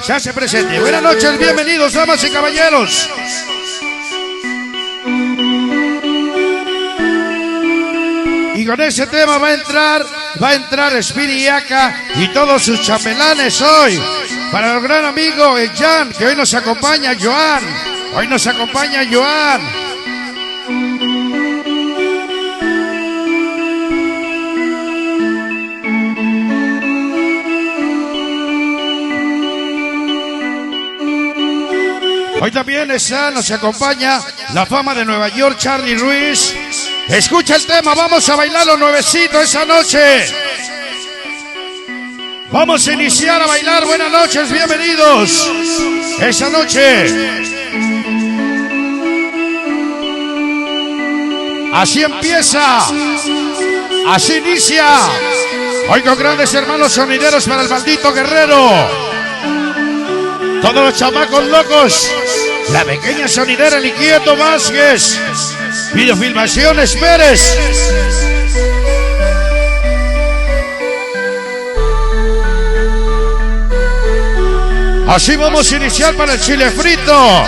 se hace presente. Buenas noches, bienvenidos, damas y caballeros. Y con ese tema va a entrar Spiriaca y todos sus chambelanes hoy. Para el gran amigo el Jan, que hoy nos acompaña, Joan. Hoy nos acompaña Joan. Hoy también nos acompaña la fama de Nueva York, Charlie Ruiz. Escucha el tema, vamos a bailarlo nuevecito esa noche. Vamos a iniciar a bailar, buenas noches, bienvenidos. Esa noche. Así empieza, así inicia. Hoy con grandes hermanos sonideros para el maldito guerrero. Todos los chamacos locos. La pequeña sonidera, el inquieto Vázquez. Videofilmaciones Pérez. Así vamos a iniciar para el chile frito.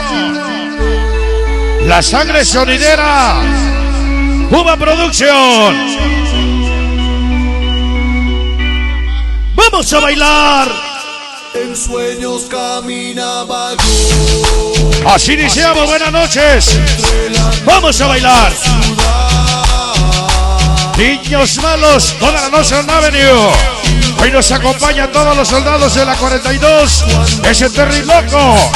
La sangre sonidera. Cuba Producción. Vamos a bailar. En sueños caminaba yo. Así iniciamos, buenas noches. Vamos a bailar. Niños malos, toda la noche en Avenue. Hoy nos acompañan todos los soldados de la 42. Ese Terry loco.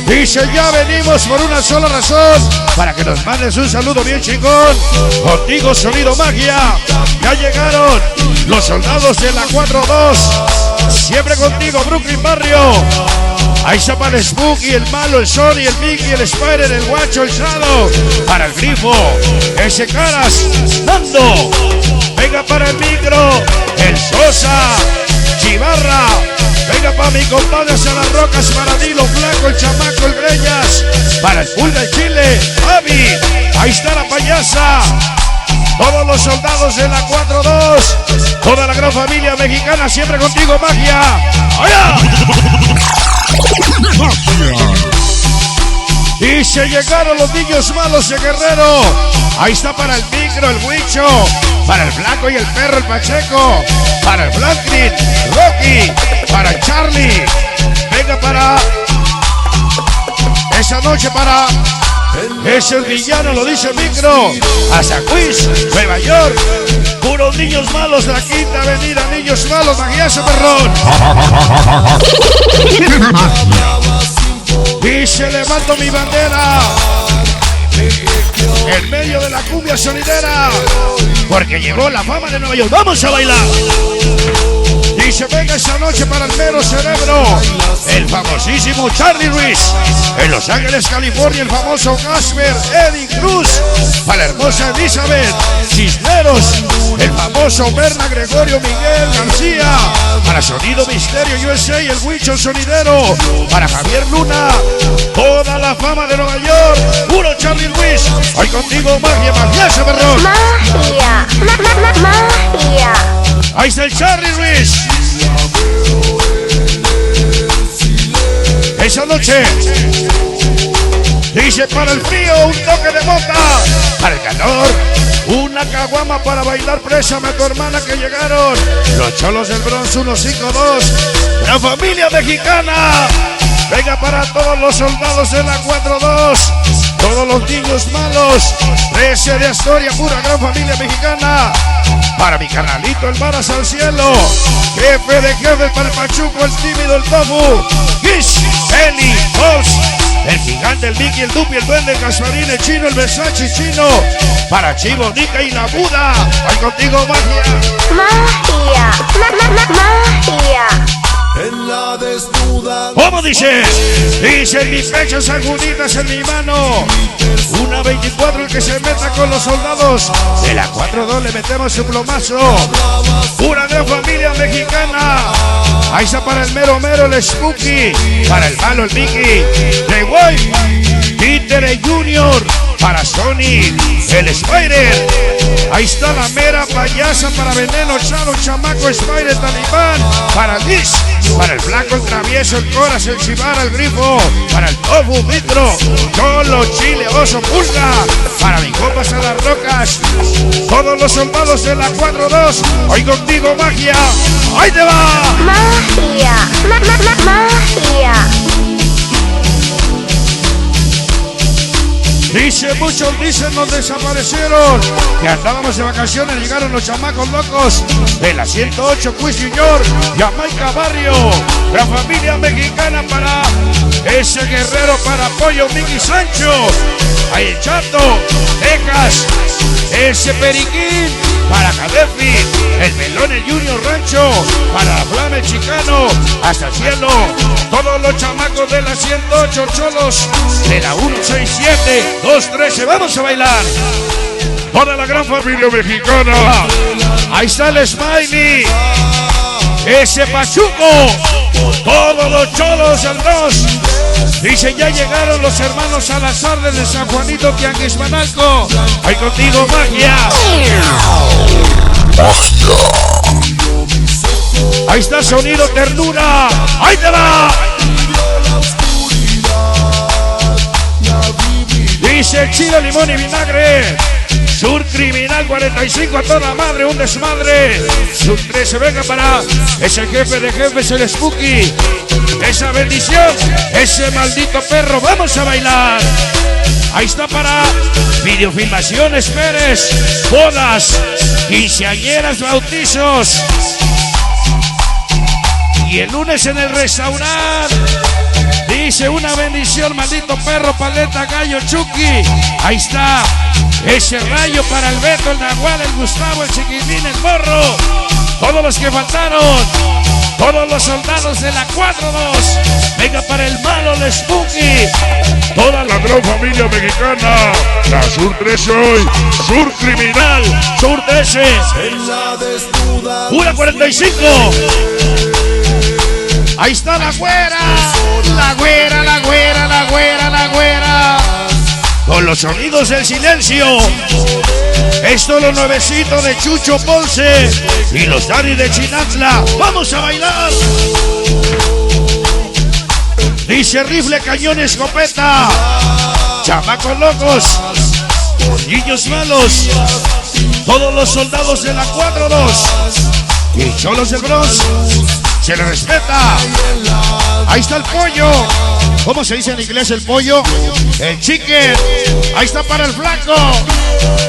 Dice, ya venimos por una sola razón. Para que nos mandes un saludo bien chingón. Contigo Sonido Magia. Ya llegaron los soldados de la 4-2. Siempre contigo, Brooklyn Barrio. Ahí está para el Spooky, el Malo, el Sony, el Mickey, el Spider, el Guacho, el Shadow. Para el Grifo, ese Caras, Nando. Venga para el Micro, el Sosa, Chivarra. Venga para mi compadre a las Rocas, para Dilo Blanco, el Chamaco, el Greñas. Para el Full del Chile, Avi. Ahí está la Payasa. Todos los soldados de la 4-2. Toda la gran familia mexicana, siempre contigo, Magia. ¡Allá! Y se llegaron los niños malos de Guerrero. Ahí está para el Micro, el Huicho. Para el Blanco y el Perro, el Pacheco. Para el Franklin, Rocky. Para Charlie. Venga para esa noche para... Ese villano, lo dice Micro. Hasta Quiz, Nueva York. Puros niños malos de la Quinta Avenida. Niños malos, Magiazo Perrón. Y se levanto mi bandera en medio de la cumbia sonidera. Porque llegó la fama de Nueva York. ¡Vamos a bailar! Y se venga esa noche para el mero cerebro. El famosísimo Charlie Ruiz. En Los Ángeles, California, el famoso Casper Eddie Cruz. Para la hermosa Elizabeth Cisneros. El famoso Berna Gregorio Miguel García. Para Sonido Misterio USA y el Huicho Sonidero. Para Javier Luna. Toda la fama de Nueva York. Puro Charlie Ruiz. Hoy contigo, Magia, Magiazo Perrón. Magia, magia. Ahí está el Charlie Ruiz. Esa noche dice, para el frío un toque de mota, para el calor una caguama, para bailar présame a tu hermana que llegaron los Cholos del Bronx 152, la familia mexicana. Venga para todos los soldados de la 4-2, todos los niños malos, 13 de Astoria, pura gran familia mexicana. Para mi canalito, el Varas al Cielo. Jefe de jefes, para el Pachuco, el Tímido, el Tofu. Gish, Eli, Oz, el Gigante, el Mickey, el Dupi, el Duende, el Gasparín, el Chino, el Versace Chino. Para Chivo, Nica y la Buda. Voy contigo, Magia. Magia. En la desnuda. ¿Cómo dice? Dice en mi pecho, sagunitas en mi mano. Una 24 el que se meta con los soldados. De la 4-2 le metemos un plomazo. Pura gran familia mexicana. Ahí está para el mero mero, el Spooky. Para el Malo, el Mickey. The Wife. Títere Junior. para Sony, el Spider. Ahí está la mera payasa para Veneno, Chalo, Chamaco, Spider, Talibán, para Liz, para el Flaco, el Travieso, el Coras, el Chivara, el Grifo, para el Tofu, Vitro, Cholo, Chile, Oso, Pulga, para mi compas a las rocas, todos los soldados de la 4-2, hoy contigo magia, ahí te va. Magia. Magia. Dice, muchos dicen nos desaparecieron, que andábamos de vacaciones, llegaron los chamacos locos de la 108 Quiz Junior, Jamaica Barrio, la familia mexicana para ese guerrero, para Pollo, Miki Sancho, ahí el Chato, Texas, ese Periquín, para Cadefi, el Melón, el Junior Rancho, para la Flame Chicano, hasta el cielo, todos los chamacos de la 108 Cholos, de la 167, 213, vamos a bailar. Toda la gran familia mexicana. Ahí está el Smiley, ese Pachuco, todos los cholos al 2. Dicen, ya llegaron los hermanos Salazar de San Juanito, Tianguismanalco. Ahí contigo, magia. Ahí está sonido ternura. Ahí te va. Dice chile, limón y vinagre. Sur Criminal 45 a toda madre, un desmadre. Sur 13, venga para ese jefe de jefes, el Spooky. Esa bendición, ese maldito perro, vamos a bailar. Ahí está para Videofilmaciones Pérez, bodas, quinceañeras, bautizos. Y el lunes en el restaurante. Dice una bendición, maldito perro, paleta, gallo, Chucky. Ahí está ese rayo para el Beto, el Nahual, el Gustavo, el Chiquitín, el Morro. Todos los que faltaron, todos los soldados de la 4-2. Venga para el malo, el Spooky. Toda la gran familia mexicana. La Sur 13 hoy, Sur Criminal, Sur 13. Pura 45. Ahí está la güera, la güera, la güera, la güera, la güera. Con los sonidos del silencio. Esto es lo nuevecito de Chucho Ponce y los Dani de Chinatla. ¡Vamos a bailar! Dice rifle, cañón, escopeta. Chamacos locos, niños malos, todos los soldados de la 4-2 y cholos del Bronx. Se le respeta. Ahí está el pollo. ¿Cómo se dice en inglés el pollo? El chicken. Ahí está para el flaco.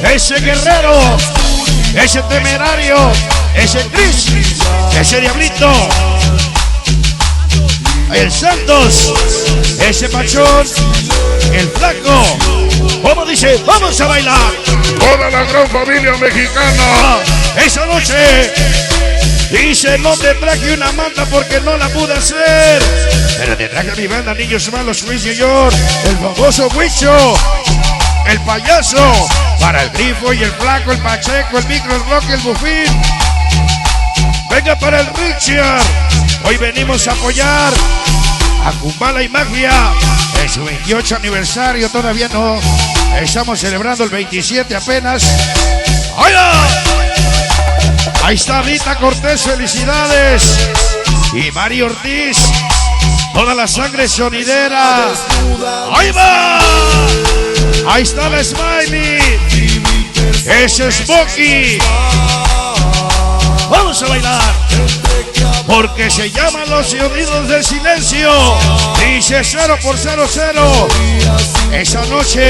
Ese guerrero. Ese temerario. Ese Chris. Ese diablito. El Santos. Ese pachón. El flaco. ¿Cómo dice? Vamos a bailar. Toda la gran familia mexicana. Esa noche. Dice, no te traje una manta porque no la pude hacer, pero te traje a mi banda, niños malos, Luis y yo, el famoso Huicho, el payaso, para el Grifo y el Flaco, el Pacheco, el Micro, el Rock, el Bufín. Venga para el Richard. Hoy venimos a apoyar a Kumbala y Magia en su 28 aniversario. Todavía no, estamos celebrando el 27 apenas. ¡Hola! Ahí está Rita Cortés, felicidades. Y Mario Ortiz, toda la sangre sonidera. ¡Ahí va! Ahí está la Smiley. Ese es Smokey. Vamos a bailar. Porque se llaman los sonidos del silencio. Dice 0 por 0, 0. Esa noche.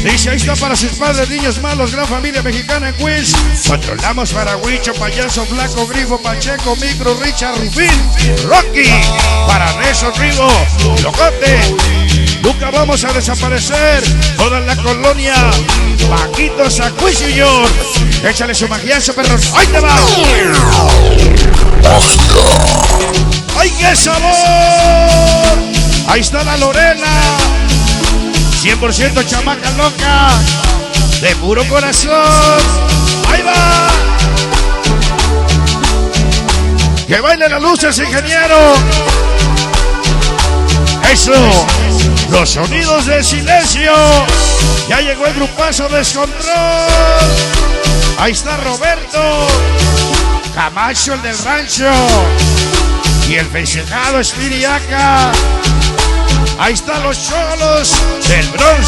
Dice, ahí está para sus padres, niños malos, gran familia mexicana en Queens. Controlamos para Huicho, Payaso, Flaco, Grifo, Pacheco, Micro, Richard, Rufín, Rocky. Para Rezo, Rigo, Locote. Nunca vamos a desaparecer. Toda la colonia. Paquitos a Cuisillo. Échale su magiazo, perros. ¡Ahí te va! ¡Ay, qué sabor! Ahí está la Lorena. 100% chamaca loca. De puro corazón. ¡Ahí va! Que baile las luces, ingeniero. Eso. Los sonidos del silencio. Ya llegó el grupazo Descontrol. Ahí está Roberto Camacho, el del rancho. Y el festejado Espiriaca. Ahí están los cholos del Bronx